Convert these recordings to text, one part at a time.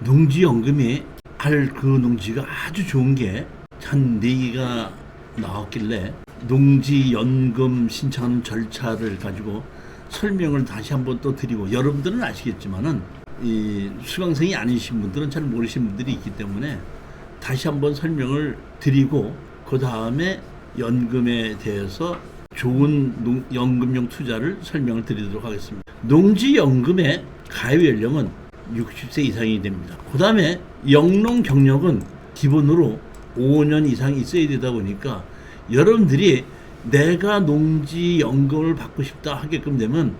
농지연금이 할 그 농지가 아주 좋은 게 한 4개가 나왔길래 농지연금 신청하는 절차를 가지고 설명을 다시 한번 또 드리고, 여러분들은 아시겠지만은 이 수강생이 아니신 분들은 잘 모르시는 분들이 있기 때문에 다시 한번 설명을 드리고, 그 다음에 연금에 대해서 좋은 연금용 투자를 설명을 드리도록 하겠습니다. 농지연금의 가입 연령은 60세 이상이 됩니다. 그 다음에 영농 경력은 기본으로 5년 이상 있어야 되다 보니까, 여러분들이 내가 농지연금을 받고 싶다 하게끔 되면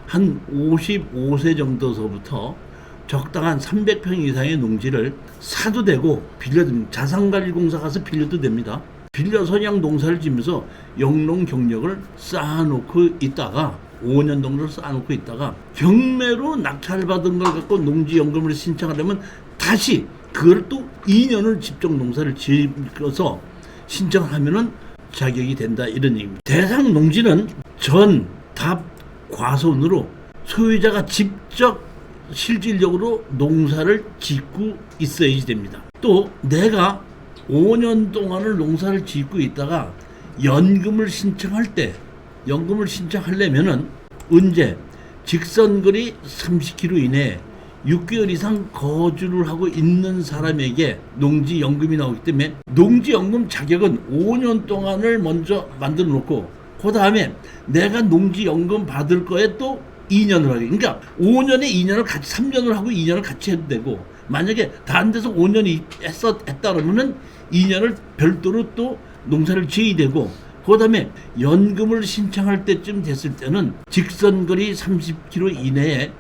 한 55세 정도서부터 적당한 300평 이상의 농지를 사도 되고, 빌려도, 자산관리공사 가서 빌려도 됩니다. 빌려서 그냥 농사를 지면서 영농 경력을 쌓아놓고 있다가 5년 정도 쌓아놓고 있다가 경매로 낙찰 받은 걸 갖고 농지연금을 신청하려면 다시 그걸 또 2년을 집중 농사를 지어서 신청하면은 자격이 된다, 이런 얘기입니다. 대상 농지는 전, 답, 과손으로 소유자가 직접 실질적으로 농사를 짓고 있어야지 됩니다. 또 내가 5년 동안을 농사를 짓고 있다가 연금을 신청하려면은 언제 직선거리 30km 이내에 6개월 이상 거주를 하고 있는 사람에게 농지연금이 나오기 때문에 농지연금 자격은 5년 동안을 먼저 만들어 놓고, 그 다음에 내가 농지연금 받을 거에 또 2년을 하게. 그러니까 5년에 2년을 같이, 3년을 하고 2년을 같이 해도 되고, 만약에 다른 데서 5년이 했다 그러면은 2년을 별도로 또 농사를 지어야 되고, 그 다음에 연금을 신청할 때쯤 됐을 때는 직선거리 30km 이내에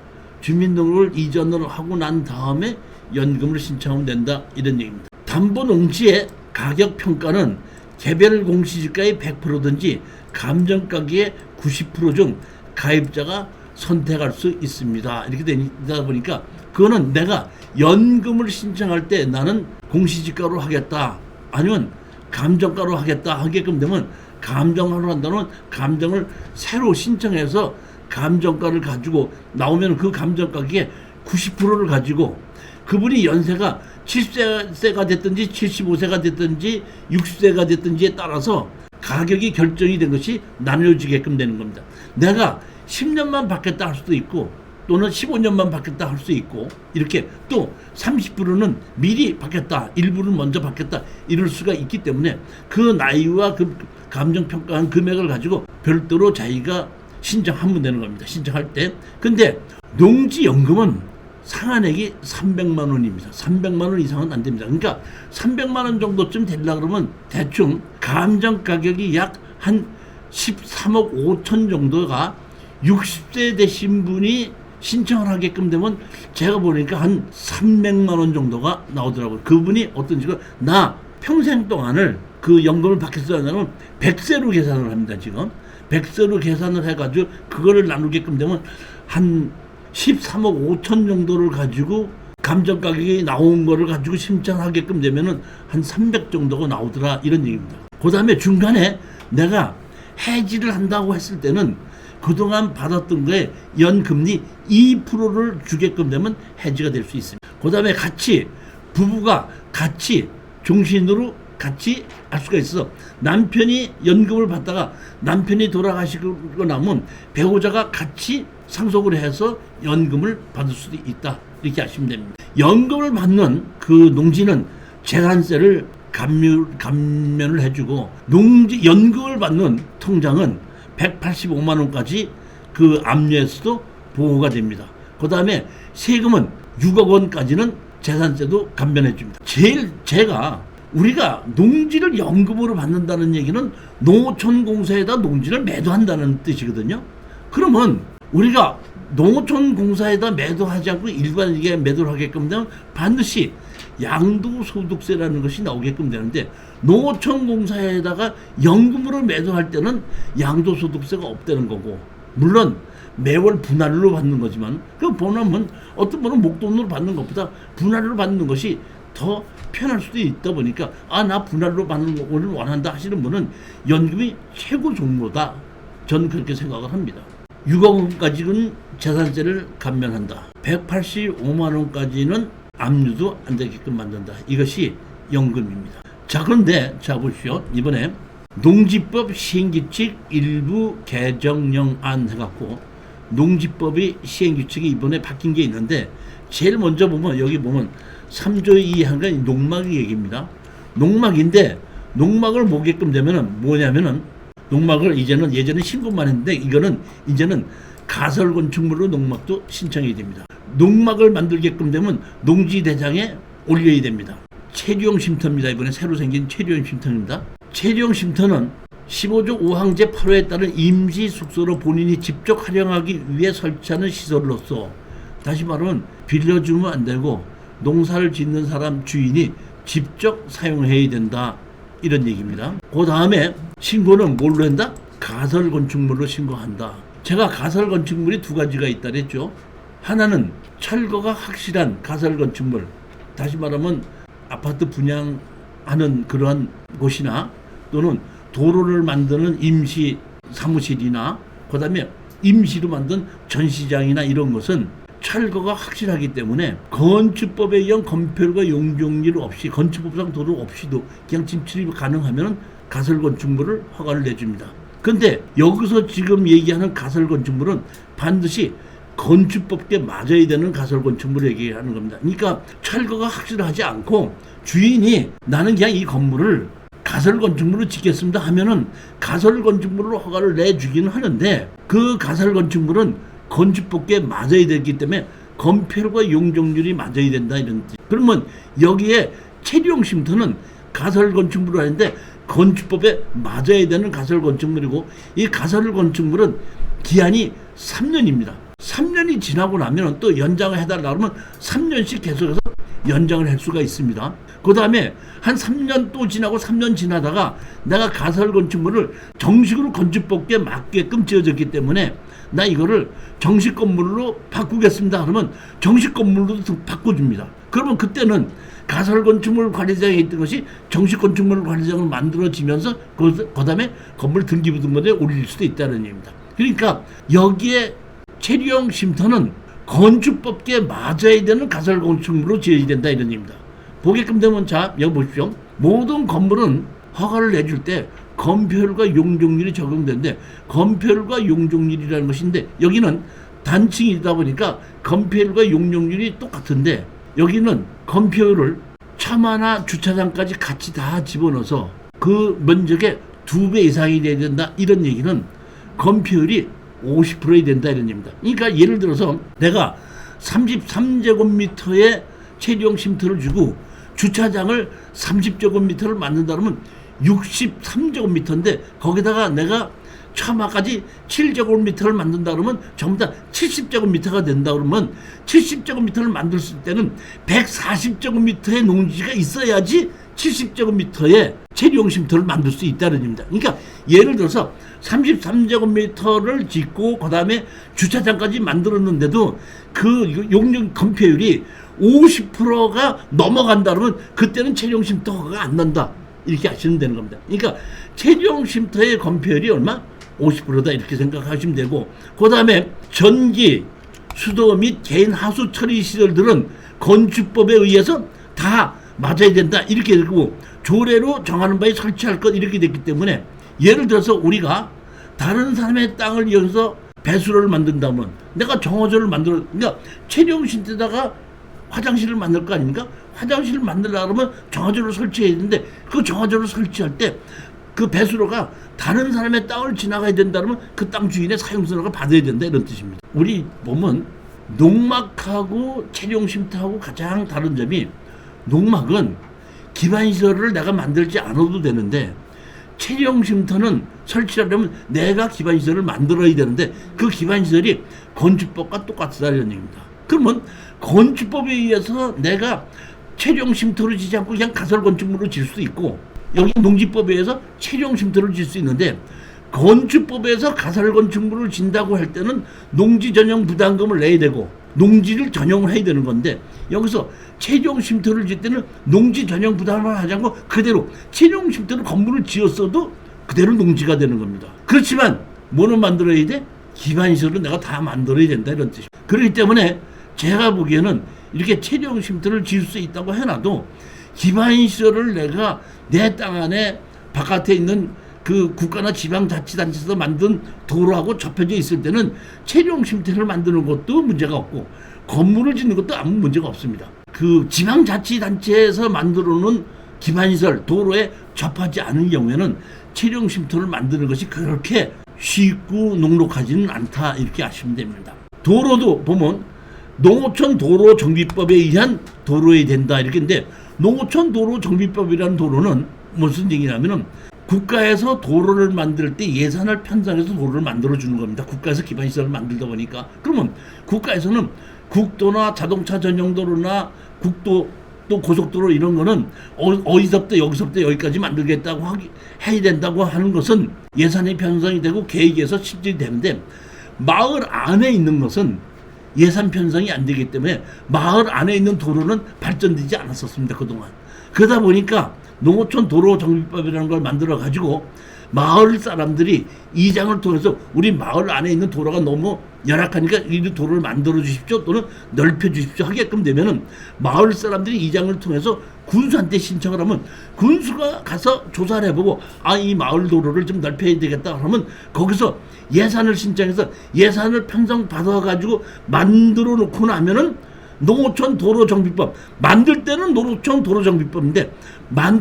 주민등록을 이전을 하고 난 다음에 연금을 신청하면 된다, 이런 얘기입니다. 담보농지의 가격평가는 개별 공시지가의 100%든지 감정가격의 90% 중 가입자가 선택할 수 있습니다. 이렇게 되다 보니까 그거는 내가 연금을 신청할 때 나는 공시지가로 하겠다, 아니면 감정가로 하겠다 하게끔 되면, 감정으로 한다면 감정을 새로 신청해서 감정가를 가지고 나오면 그 감정가격의 90%를 가지고, 그분이 연세가 70세가 됐든지 75세가 됐든지 60세가 됐든지에 따라서 가격이 결정이 된 것이 나눠지게끔 되는 겁니다. 내가 10년만 받겠다 할 수도 있고, 또는 15년만 받겠다 할 수 있고, 이렇게 또 30%는 미리 받겠다, 일부는 먼저 받겠다, 이럴 수가 있기 때문에 그 나이와 그 감정평가한 금액을 가지고 별도로 자기가 신청하면 되는 겁니다. 신청할 때. 근데 농지연금은 상한액이 300만 원입니다. 300만 원 이상은 안 됩니다. 그러니까 300만 원 정도쯤 되려고 그러면 대충 감정가격이 약 한 13억 5천 정도가 60세 되신 분이 신청을 하게끔 되면 제가 보니까 한 300만 원 정도가 나오더라고요. 그분이 어떤 식으로 나 평생 동안을 그 연금을 받겠어야 하면 100세로 계산을 합니다. 지금 100세로 계산을 해가지고 그거를 나누게끔 되면 한 13억 5천 정도를 가지고 감정 가격이 나온 거를 가지고 신청하게끔 되면은 한 300 정도가 나오더라, 이런 얘기입니다. 그 다음에 중간에 내가 해지를 한다고 했을 때는 그동안 받았던 거에 연금리 2%를 주게끔 되면 해지가 될 수 있습니다. 그 다음에 같이 부부가 같이 종신으로 같이 할 수가 있어. 남편이 연금을 받다가 남편이 돌아가시고 나면 배우자가 같이 상속을 해서 연금을 받을 수도 있다, 이렇게 아시면 됩니다. 연금을 받는 그 농지는 재산세를 감면을 해주고, 연금을 받는 통장은 185만 원까지 그 압류에서도 보호가 됩니다. 그 다음에 세금은 6억 원까지는 재산세도 감면해 줍니다. 우리가 농지를 연금으로 받는다는 얘기는 농어촌공사에다 농지를 매도한다는 뜻이거든요. 그러면 우리가 농어촌공사에다 매도하지 않고 일반에게 매도를 하게끔 되면 반드시 양도소득세라는 것이 나오게끔 되는데, 농어촌공사에다가 연금으로 매도할 때는 양도소득세가 없다는 거고, 물론 매월 분할로 받는 거지만, 그 보면 어떤 분은 목돈으로 받는 것보다 분할로 받는 것이 더 편할 수도 있다 보니까, 나 분할로 받는 거를 원한다 하시는 분은 연금이 최고 종로다, 저는 그렇게 생각을 합니다. 6억 원까지는 재산세를 감면한다. 185만 원까지는 압류도 안 되게끔 만든다. 이것이 연금입니다. 자, 그런데 자 보십시오. 이번에 농지법 시행규칙 일부 개정령안 해갖고 농지법의 시행규칙이 이번에 바뀐 게 있는데, 제일 먼저 보면 여기 보면 3조 2항가 농막 얘기입니다. 농막인데 농막을 보게끔 되면은 뭐냐면은, 농막을 이제는 예전에 신고만 했는데 이거는 이제는 가설건축물로 농막도 신청이 됩니다. 농막을 만들게끔 되면 농지대장에 올려야 됩니다. 체류용 쉼터입니다. 이번에 새로 생긴 체류용 쉼터입니다. 체류용 쉼터는 15조 5항 제8호에 따른 임시 숙소로 본인이 직접 활용하기 위해 설치하는 시설로서, 다시 말하면 빌려주면 안 되고 농사를 짓는 사람 주인이 직접 사용해야 된다, 이런 얘기입니다. 그 다음에 신고는 뭘로 한다? 가설건축물로 신고한다. 제가 가설건축물이 두 가지가 있다 그랬죠. 하나는 철거가 확실한 가설건축물, 다시 말하면 아파트 분양하는 그러한 곳이나 또는 도로를 만드는 임시 사무실이나 그 다음에 임시로 만든 전시장이나 이런 것은 철거가 확실하기 때문에 건축법에 의한 건폐율과 용적률 없이, 건축법상 도로 없이도 그냥 진출이 가능하면 가설건축물을 허가를 내줍니다. 그런데 여기서 지금 얘기하는 가설건축물은 반드시 건축법에 맞아야 되는 가설건축물을 얘기하는 겁니다. 그러니까 철거가 확실하지 않고 주인이 나는 그냥 이 건물을 가설건축물로 짓겠습니다 하면은 가설건축물로 허가를 내주기는 하는데, 그 가설건축물은 건축법에 맞아야 되기 때문에 건폐율과 용적률이 맞아야 된다, 이런 뜻. 그러면 여기에 체류용 쉼터는 가설건축물로 하는데 건축법에 맞아야 되는 가설건축물이고, 이 가설건축물은 기한이 3년입니다. 3년이 지나고 나면 또 연장을 해달라 그러면 3년씩 계속해서 연장을 할 수가 있습니다. 그 다음에 한 3년 또 지나고 3년 지나다가 내가 가설건축물을 정식으로 건축법에 맞게끔 지어졌기 때문에 나 이거를 정식 건물로 바꾸겠습니다 그러면 정식 건물로 바꿔줍니다. 그러면 그때는 가설건축물 관리장에 있던 것이 정식 건축물 관리장으로 만들어지면서 그 다음에 건물 등기부등본에 올릴 수도 있다는 얘기입니다. 그러니까 여기에 체류용 쉼터는 건축법에 맞아야 되는 가설건축물로 지어야 된다, 이런 얘기입니다. 보게끔 되면, 자 여기 보십시오. 모든 건물은 허가를 내줄 때 건폐율과 용적률이 적용되는데, 건폐율과 용적률이라는 것인데 여기는 단층이다 보니까 건폐율과 용적률이 똑같은데, 여기는 건폐율을 차마나 주차장까지 같이 다 집어넣어서 그 면적의 2배 이상이 돼야 된다, 이런 얘기는 건폐율이 50%야 된다, 이런 얘기입니다. 그러니까 예를 들어서 내가 33제곱미터의 체류용 쉼터를 주고 주차장을 30제곱미터를 만든다 그러면 63제곱미터인데 거기다가 내가 차마까지 7제곱미터를 만든다 그러면 전부 다 70제곱미터가 된다 그러면 70제곱미터를 만들 때는 140제곱미터의 농지가 있어야지 70제곱미터의 체류용 쉼터를 만들 수 있다는 얘기입니다. 그러니까 예를 들어서 33제곱미터를 짓고 그 다음에 주차장까지 만들었는데도 그 용적 건폐율이 50%가 넘어간다 그러면 그때는 체류용 쉼터가 안 난다, 이렇게 하시면 되는 겁니다. 그러니까 체류용 쉼터의 건폐율이 얼마? 50%다, 이렇게 생각하시면 되고, 그 다음에 전기, 수도 및 개인 하수 처리 시설들은 건축법에 의해서 다 맞아야 된다, 이렇게 되고, 조례로 정하는 바에 설치할 것, 이렇게 됐기 때문에 예를 들어서 우리가 다른 사람의 땅을 이용해서 배수로를 만든다면 내가 정화조를 만들어, 그러니까 체류용 쉼터에다가 화장실을 만들 거 아닙니까? 화장실을 만들려고 하면 정화조를 설치해야 되는데 그 정화조를 설치할 때 그 배수로가 다른 사람의 땅을 지나가야 된다면 그 땅 주인의 사용선언을 받아야 된다, 이런 뜻입니다. 우리 보면 농막하고 체류용 쉼터하고 가장 다른 점이, 농막은 기반시설을 내가 만들지 않아도 되는데 체류용 쉼터는 설치하려면 내가 기반시설을 만들어야 되는데 그 기반시설이 건축법과 똑같다는 얘기입니다. 그러면 건축법에 의해서 내가 체류용 쉼터를 지지 않고 그냥 가설건축물로 질 수도 있고, 여기 농지법에 의해서 체류용 쉼터를 질 수 있는데, 건축법에서 가설건축물을 진다고 할 때는 농지 전용 부담금을 내야 되고 농지를 전용을 해야 되는 건데, 여기서 체류용 쉼터를 질 때는 농지 전용 부담을 하지 않고 그대로 체류용 쉼터를 건물을 지었어도 그대로 농지가 되는 겁니다. 그렇지만 뭐는 만들어야 돼? 기반시설은 내가 다 만들어야 된다 이런 뜻이에요. 그렇기 때문에 제가 보기에는 이렇게 체류용 쉼터를 지을 수 있다고 해놔도 기반시설을 내가 내 땅 안에 바깥에 있는 그 국가나 지방자치단체에서 만든 도로하고 접혀져 있을 때는 체류용 쉼터를 만드는 것도 문제가 없고 건물을 짓는 것도 아무 문제가 없습니다. 그 지방자치단체에서 만들어 놓은 기반시설 도로에 접하지 않은 경우에는 체류용 쉼터를 만드는 것이 그렇게 쉽고 녹록하지는 않다 이렇게 아시면 됩니다. 도로도 보면 농어촌 도로 정비법에 의한 도로에 된다 이렇게 했는데 농어촌 도로 정비법이라는 도로는 무슨 얘기냐면은 국가에서 도로를 만들 때 예산을 편성해서 도로를 만들어 주는 겁니다. 국가에서 기반시설을 만들다 보니까 그러면 국가에서는 국도나 자동차 전용 도로나 국도 또 고속도로 이런 거는 어디서부터 여기서부터 여기까지 만들겠다고 해야 된다고 하는 것은 예산이 편성이 되고 계획에서 실질이 되는데 마을 안에 있는 것은 예산 편성이 안 되기 때문에 마을 안에 있는 도로는 발전되지 않았었습니다. 그동안. 그러다 보니까 농어촌 도로 정비법이라는 걸 만들어 가지고 마을 사람들이 이장을 통해서 우리 마을 안에 있는 도로가 너무 열악하니까 이 도로를 만들어 주십시오 또는 넓혀 주십시오 하게끔 되면은 마을 사람들이 이장을 통해서 군수한테 신청을 하면 군수가 가서 조사를 해보고 이 마을 도로를 좀 넓혀야 되겠다 하면 거기서 예산을 신청해서 예산을 편성 받아 가지고 만들어 놓고 나면은 농어촌 도로정비법 만들 때는 농어촌 도로정비법인데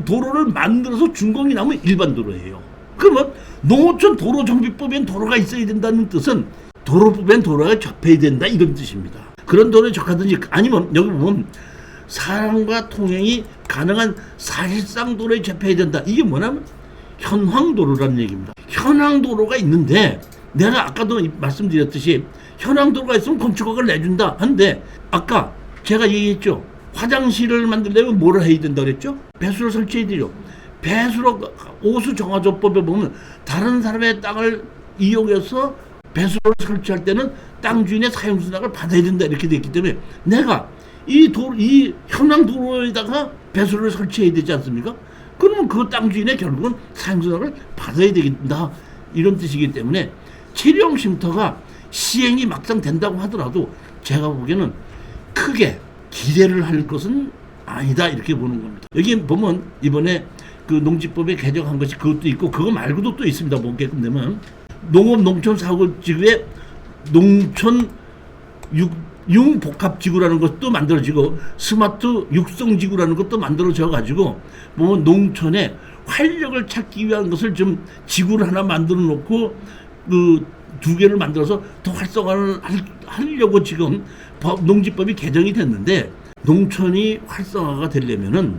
도로를 만들어서 준공이 나면 일반 도로예요. 그러면 농어촌 도로정비법엔 도로가 있어야 된다는 뜻은 도로법엔 도로가 접해야 된다 이런 뜻입니다. 그런 도로에 접하든지 아니면 여기 보면 사람과 통행이 가능한 사실상 도로에 접해야 된다. 이게 뭐냐면 현황도로라는 얘기입니다. 현황도로가 있는데 내가 아까도 말씀드렸듯이 현황도로가 있으면 건축허가를 내준다 한데 아까 제가 얘기했죠. 화장실을 만들려면 뭐를 해야 된다 그랬죠? 배수를 설치해야 되죠. 배수로 오수정화조법에 보면 다른 사람의 땅을 이용해서 배수를 설치할 때는 땅 주인의 사용수당을 받아야 된다 이렇게 돼 있기 때문에 내가 이 현황도로에다가 배수를 설치해야 되지 않습니까? 그러면 그 땅 주인의 결국은 사용수당을 받아야 된다 이런 뜻이기 때문에 체류용 쉼터가 시행이 막상 된다고 하더라도 제가 보기에는 크게 기대를 할 것은 아니다 이렇게 보는 겁니다. 여기 보면 이번에 그 농지법에 개정한 것이 그것도 있고 그거 말고도 또 있습니다. 보게끔 되면 농업농촌사고지구에 농촌 융복합지구라는 것도 만들어지고 스마트 육성지구라는 것도 만들어져 가지고 보면 농촌에 활력을 찾기 위한 것을 좀 지구를 하나 만들어 놓고 그 두 개를 만들어서 더 활성화를 하려고 지금 농지법이 개정이 됐는데 농촌이 활성화가 되려면은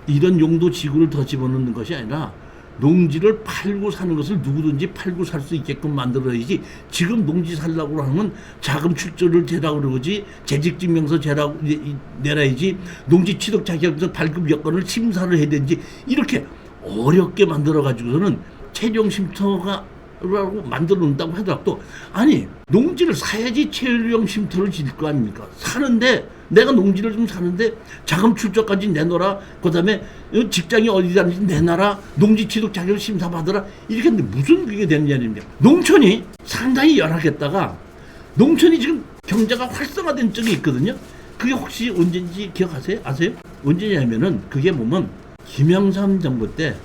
이런 용도 지구를 더 집어넣는 것이 아니라 농지를 팔고 사는 것을 누구든지 팔고 살 수 있게끔 만들어야지 지금 농지 살라고 하면 자금 출조를 제라고 그러지 재직증명서 제라고 내놔야지 농지 취득 자격증 발급 여건을 심사를 해야 되는지 이렇게 어렵게 만들어 가지고서는 체류용 쉼터가 라고 만들어 놓는다고 하더라도 아니 농지를 사야지 체류용 쉼터를 지을 거 아닙니까? 사는데 내가 농지를 좀 사는데 자금 출처까지 내놔라 그 다음에 직장이 어디다는지 내놔라 농지 취득 자격 심사 받으라 이렇게 했는데 무슨 그게 되느냐입니다. 농촌이 상당히 열악했다가 농촌이 지금 경제가 활성화된 적이 있거든요. 그게 혹시 언제인지 기억하세요? 아세요? 언제냐면은 그게 보면 김영삼 정부 때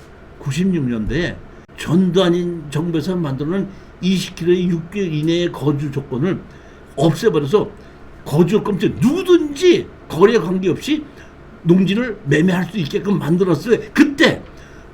96년도에 전두환 정부에서 만들어놓은 20km의 6개월 이내의 거주 조건을 없애버려서 거주 조건 누구든지 거래 관계없이 농지를 매매할 수 있게끔 만들었어요. 그때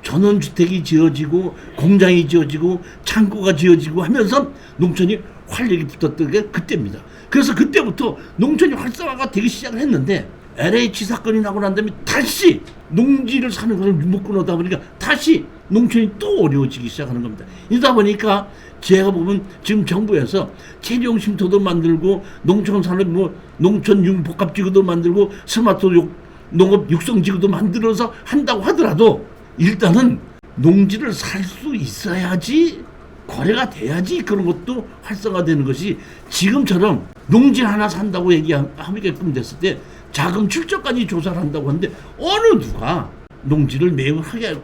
전원주택이 지어지고 공장이 지어지고 창고가 지어지고 하면서 농촌이 활력이 붙었던 게 그때입니다. 그래서 그때부터 농촌이 활성화가 되기 시작을 했는데 LH 사건이 나고 난 다음에 다시 농지를 사는 것을 못 끊어다 보니까 다시 농촌이 또 어려워지기 시작하는 겁니다. 이러다 보니까 제가 보면 지금 정부에서 체류용 쉼터도 만들고 농촌 산업 농촌 융복합지구도 만들고 스마트 농업 육성지구도 만들어서 한다고 하더라도 일단은 농지를 살 수 있어야지 거래가 돼야지 그런 것도 활성화되는 것이 지금처럼 농지 하나 산다고 얘기하게끔 됐을 때 자금 출처까지 조사를 한다고 하는데 어느 누가 농지를 매입하게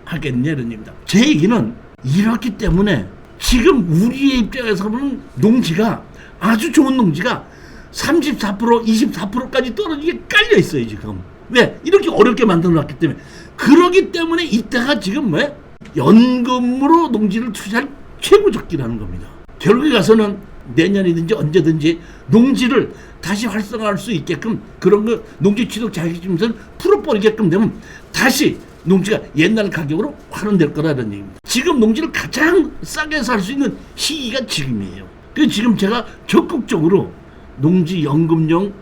하겠냐 이런 얘기입니다. 제 얘기는 이렇기 때문에 지금 우리의 입장에서 보면 농지가 아주 좋은 농지가 34%, 24%까지 떨어지게 깔려 있어요 지금. 왜? 이렇게 어렵게 만들어놨기 때문에. 그러기 때문에 이때가 지금 왜? 연금으로 농지를 투자할 최고 적기라는 겁니다. 결국에 가서는 내년이든지 언제든지 농지를 다시 활성화할 수 있게끔 그런 거 농지 취득 자격증을 풀어버리게끔 되면 다시 농지가 옛날 가격으로 환원될 거라는 얘기입니다. 지금 농지를 가장 싸게 살 수 있는 시기가 지금이에요. 그래서 지금 제가 적극적으로 농지 연금용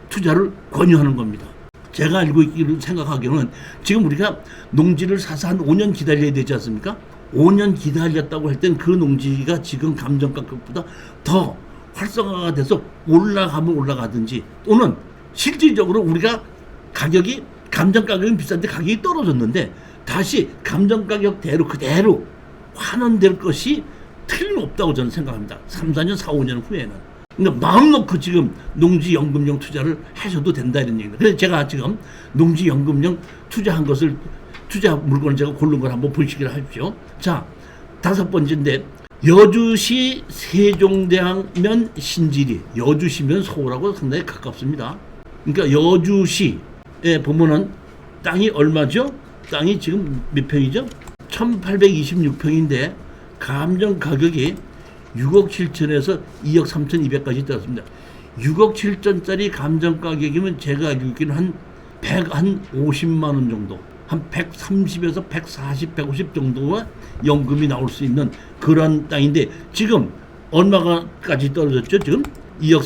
투자를 권유하는 겁니다. 제가 알고 있기로 생각하기로는 지금 우리가 농지를 사서 한 5년 기다려야 되지 않습니까? 5년 기다렸다고 할 땐 그 농지가 지금 감정가격보다 더 활성화가 돼서 올라가면 올라가든지 또는 실질적으로 우리가 가격이 감정가격은 비싼데 가격이 떨어졌는데 다시 감정가격대로 그대로 환원될 것이 틀림없다고 저는 생각합니다. 3, 4년, 4, 5년 후에는. 그러니까 마음 놓고 지금 농지연금용 투자를 하셔도 된다 이런 얘기입니다. 그래서 제가 지금 농지연금용 투자한 것을 투자 물건을 제가 고른 걸 한번 보시기를 하십시오. 자, 5번째인데 여주시 세종대왕면 신지리. 여주시면 서울하고 상당히 가깝습니다. 그러니까 여주시에 보면은 땅이 얼마죠? 땅이 지금 몇 평이죠? 1826평인데 감정 가격이 6억 7천에서 2억 3,200까지 떨어졌습니다. 6억 7천짜리 감정 가격이면 제가 알고 있기는 한 150만 원 정도, 한 130에서 140, 150 정도가 연금이 나올 수 있는 그런 땅인데 지금 얼마까지 떨어졌죠? 지금 2억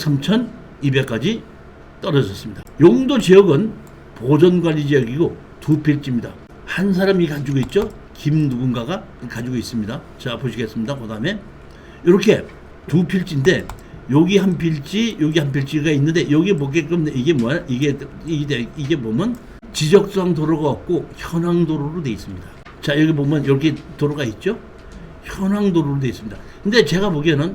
3,200까지 떨어졌습니다. 용도 지역은 보전관리 지역이고 2필지입니다. 한 사람이 가지고 있죠? 김 누군가가 가지고 있습니다. 자, 보시겠습니다. 그 다음에 이렇게 2필지인데 여기 한 필지, 여기 한 필지가 있는데 여기 보게끔 이게 뭐야? 이게 보면 지적상 도로가 없고 현황 도로로 되어 있습니다. 자, 여기 보면 이렇게 도로가 있죠? 현황 도로로 되어 있습니다. 근데 제가 보기에는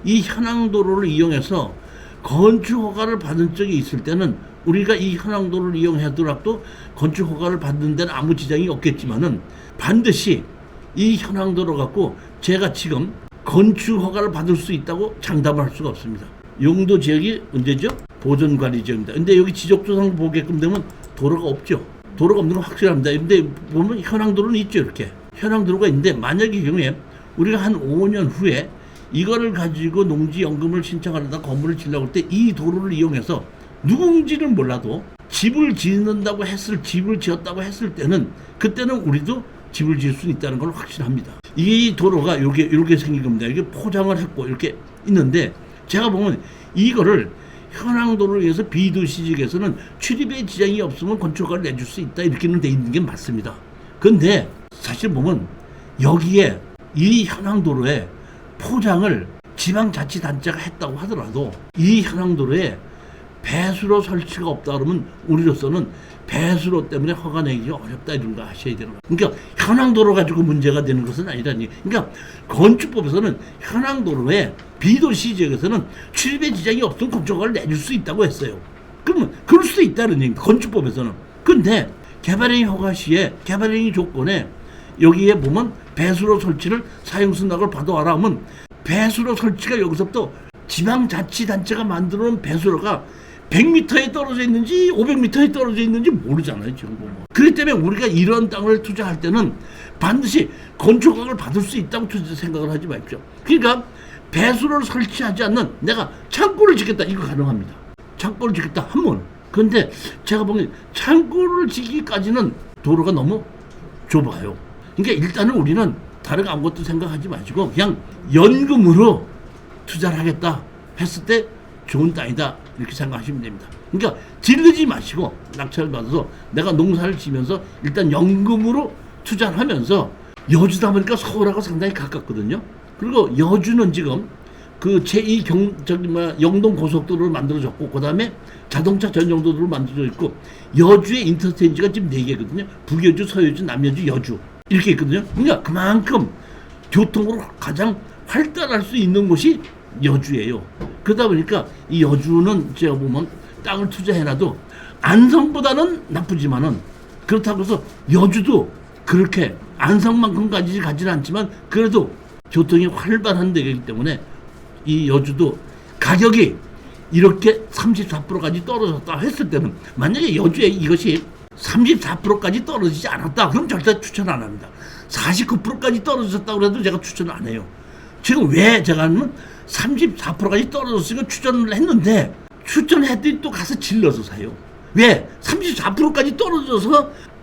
이 현황 도로를 이용해서 건축 허가를 받은 적이 있을 때는 우리가 이 현황 도로를 이용하더라도 건축 허가를 받는 데는 아무 지장이 없겠지만은 반드시 이 현황 도로 갖고 제가 지금 건축 허가를 받을 수 있다고 장담할 수가 없습니다. 용도 지역이 언제죠? 보존관리 지역입니다. 근데 여기 지적조상 보게끔 되면 도로가 없죠. 도로가 없는 건 확실합니다. 근데 보면 현황도로는 있죠. 이렇게 현황도로가 있는데 만약의 경우에 우리가 한 5년 후에 이거를 가지고 농지연금을 신청하려다 건물을 지으려고 할 때 이 도로를 이용해서 누군지를 몰라도 집을 짓는다고 집을 지었다고 했을 때는 그때는 우리도 집을 지을 수 있다는 걸 확신합니다. 이 도로가 이렇게 생긴 겁니다. 이게 포장을 했고 이렇게 있는데 제가 보면 이거를 현황도로를 위해서 비도시 지역에서는 출입에 지장이 없으면 건축허가를 내줄 수 있다 이렇게는 돼 있는 게 맞습니다. 근데 사실 보면 여기에 이 현황도로에 포장을 지방자치단체가 했다고 하더라도 이 현황도로에 배수로 설치가 없다 그러면 우리로서는 배수로 때문에 허가 내기가 어렵다 이런 거 하셔야 되는 거예요. 그러니까 현황도로 가지고 문제가 되는 것은 아니라니. 그러니까 건축법에서는 현황도로에 비도시 지역에서는 출입에 지장이 없으면 건축허가를 내줄 수 있다고 했어요. 그러면 그럴 수 있다는 얘기입니다. 건축법에서는. 근데 개발행위 허가 시에 개발행위 조건에 여기에 보면 배수로 설치를 사용승낙을 받아와라 하면 배수로 설치가 여기서부터 지방자치단체가 만들어놓은 배수로가 100m에 떨어져 있는지 500m에 떨어져 있는지 모르잖아요 지금 보면. 그렇기 때문에 우리가 이런 땅을 투자할 때는 반드시 건축허가를 받을 수 있다고 생각을 하지 마십시오. 그러니까 배수로를 설치하지 않는 내가 창고를 짓겠다 이거 가능합니다. 창고를 짓겠다 하면. 그런데 제가 보기엔 창고를 짓기까지는 도로가 너무 좁아요. 그러니까 일단은 우리는 다른 아무것도 생각하지 마시고 그냥 연금으로 투자를 하겠다 했을 때 좋은 땅이다 이렇게 생각하시면 됩니다. 그러니까 질르지 마시고 낙찰을 받아서 내가 농사를 지면서 일단 연금으로 투자를 하면서 여주다 보니까 서울하고 상당히 가깝거든요. 그리고 여주는 지금 그 제2 영동 고속도로를 만들어졌고 그 다음에 자동차 전용도로를 만들어져 있고 여주의 인터체인지가 지금 4개거든요. 북여주, 서여주, 남여주, 여주 이렇게 있거든요. 그러니까 그만큼 교통으로 가장 활달할 수 있는 곳이 여주예요. 그러다 보니까 이 여주는 제가 보면 땅을 투자해놔도 안성보다는 나쁘지만은 그렇다고 해서 여주도 그렇게 안성만큼 가지는 않지만 그래도 교통이 활발한 데이기 때문에 이 여주도 가격이 이렇게 34%까지 떨어졌다 했을 때는, 만약에 여주에 이것이 34%까지 떨어지지 않았다 그럼 절대 추천 안 합니다. 49%까지 떨어졌다고 해도 제가 추천 안 해요. 지금 왜 제가 하면 34%까지 떨어졌으니까 추천을 했는데, 추천했더니 또 가서 질러서 사요. 왜? 34%까지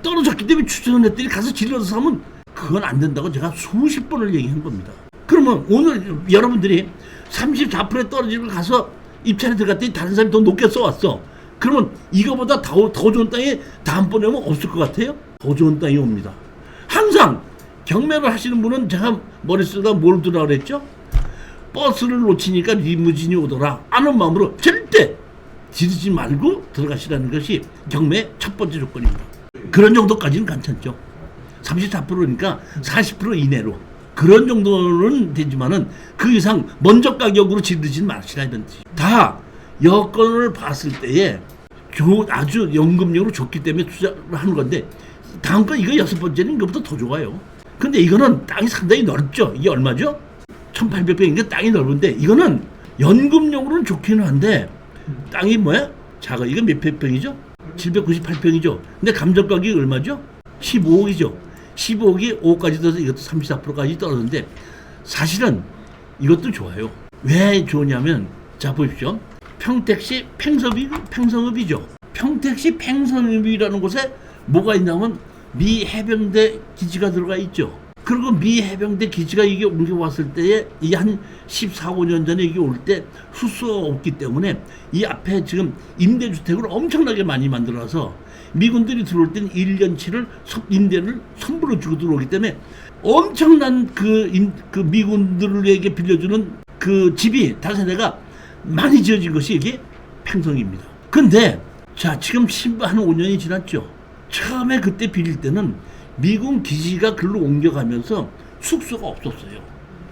떨어졌기 때문에 추천을 했더니 가서 질러서 사면 그건 안 된다고 제가 수십 번을 얘기한 겁니다. 그러면 오늘 여러분들이 34%에 떨어지는 걸 가서 입찰에 들어갔더니 다른 사람이 더 높게 써왔어. 그러면 이거보다 더 좋은 땅이 다음번에 오면 없을 것 같아요? 더 좋은 땅이 옵니다. 항상 경매를 하시는 분은 제가 머릿속에 뭘 두라 그랬죠? 버스를 놓치니까 리무진이 오더라 하는 마음으로 절대 지르지 말고 들어가시라는 것이 경매의 첫 번째 조건입니다. 그런 정도까지는 괜찮죠. 34%니까 40% 이내로 그런 정도는 되지만은 그 이상 먼저 가격으로 지르지 마시라는 뜻이. 다 여건을 봤을 때에 아주 연금력으로 좋기 때문에 투자를 하는 건데, 다음 건 이거 6번째는 이거보다 더 좋아요. 근데 이거는 땅이 상당히 넓죠. 이게 얼마죠? 1800평인데 땅이 넓은데, 이거는 연금용으로는 좋기는 한데 땅이 뭐야? 작아. 이거 몇 평이죠? 798평이죠. 근데 감정가격이 얼마죠? 15억이죠. 15억이 5억까지 떠서 이것도 34%까지 떨어졌는데, 사실은 이것도 좋아요. 왜 좋냐면, 자 보십시오. 평택시 팽성읍이죠. 평택시 팽성읍이라는 곳에 뭐가 있냐면 미 해병대 기지가 들어가 있죠. 그리고 미 해병대 기지가 이게 옮겨왔을 때에 이 한 14, 15년 전에 이게 올 때 수수가 없기 때문에 이 앞에 지금 임대주택을 엄청나게 많이 만들어서 미군들이 들어올 때는 1년치를 임대를 선불로 주고 들어오기 때문에 엄청난 그 미군들에게 빌려주는 그 집이 다세대가 많이 지어진 것이 이게 팽성입니다. 근데 자 지금 한 5년이 지났죠. 처음에 그때 빌릴 때는 미군 기지가 글로 옮겨가면서 숙소가 없었어요.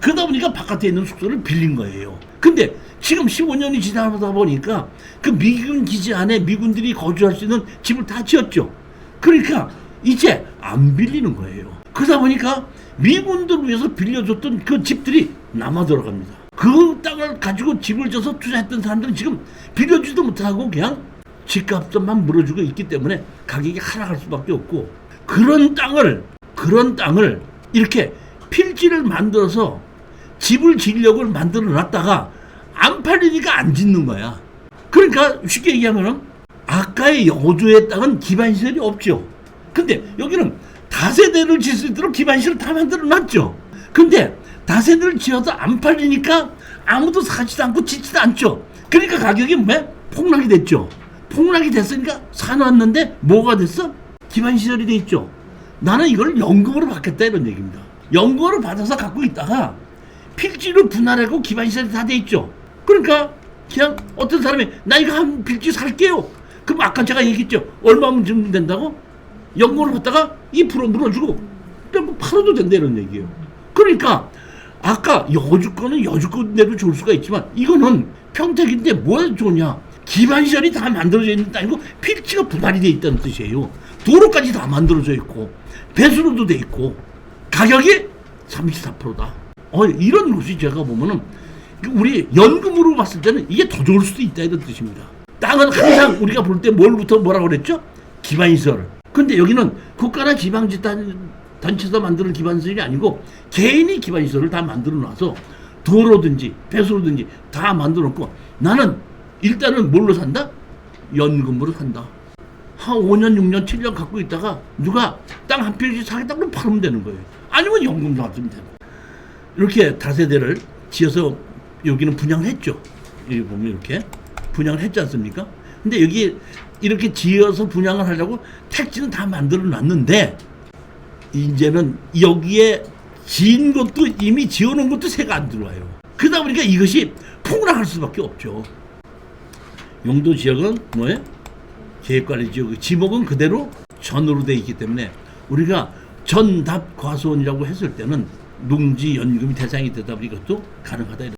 그러다 보니까 바깥에 있는 숙소를 빌린 거예요. 근데 지금 15년이 지나다 보니까 그 미군 기지 안에 미군들이 거주할 수 있는 집을 다 지었죠. 그러니까 이제 안 빌리는 거예요. 그러다 보니까 미군들을 위해서 빌려줬던 그 집들이 남아 들어갑니다. 그 땅을 가지고 집을 져서 투자했던 사람들은 지금 빌려주지도 못하고 그냥 집값만 물어주고 있기 때문에 가격이 하락할 수밖에 없고, 그런 땅을 이렇게 필지를 만들어서 집을 지으려고 만들어 놨다가 안 팔리니까 안 짓는 거야. 그러니까 쉽게 얘기하면 아까의 여주의 땅은 기반시설이 없죠. 근데 여기는 다세대를 지을 수 있도록 기반시설을 다 만들어 놨죠. 근데 다세대를 지어도 안 팔리니까 아무도 사지도 않고 짓지도 않죠. 그러니까 가격이 폭락이 됐죠. 폭락이 됐으니까 사놨는데 뭐가 됐어? 기반시설이 돼 있죠. 나는 이걸 연금으로 받겠다 이런 얘기입니다. 연금으로 받아서 갖고 있다가 필지로 분할하고 기반시설이 다 돼 있죠. 그러니까 그냥 어떤 사람이 나 이거 한 필지 살게요. 그럼 아까 제가 얘기했죠. 얼마면 좀 된다고? 연금으로 받다가 2% 물어주고 뭐 팔아도 된다 이런 얘기예요. 그러니까 아까 여주권은 여주권대로 좋을 수가 있지만 이거는 평택인데 뭐가 좋냐? 기반시설이 다 만들어져 있는 땅이고 필지가 분할이 돼 있다는 뜻이에요. 도로까지 다 만들어져 있고 배수로도 돼 있고 가격이 34%다. 이런 것이 제가 보면은 우리 연금으로 봤을 때는 이게 더 좋을 수도 있다 이런 뜻입니다. 땅은 항상 우리가 볼 때 뭘부터 뭐라고 그랬죠? 기반시설. 근데 여기는 국가나 지방단체에서 만드는 기반시설이 아니고 개인이 기반시설을 다 만들어 놔서 도로든지 배수로든지 다 만들어 놓고, 나는 일단은 뭘로 산다? 연금으로 산다. 한 5년, 6년, 7년 갖고 있다가 누가 땅 한 필지 사겠다고 팔면 되는 거예요. 아니면 연금 놔두면 되고. 이렇게 다세대를 지어서 여기는 분양을 했죠. 여기 보면 이렇게 분양을 했지 않습니까? 근데 여기 이렇게 지어서 분양을 하려고 택지는 다 만들어 놨는데 이제는 여기에 지은 것도 이미 지어놓은 것도 새가 안 들어와요. 그러다 보니까 이것이 폭락할 수밖에 없죠. 용도 지역은 뭐예요? 계획관리 지역, 지목은 그대로 전으로 되어 있기 때문에 우리가 전답 과수원이라고 했을 때는 농지 연금이 대상이 되다 보니 이것도 가능하다.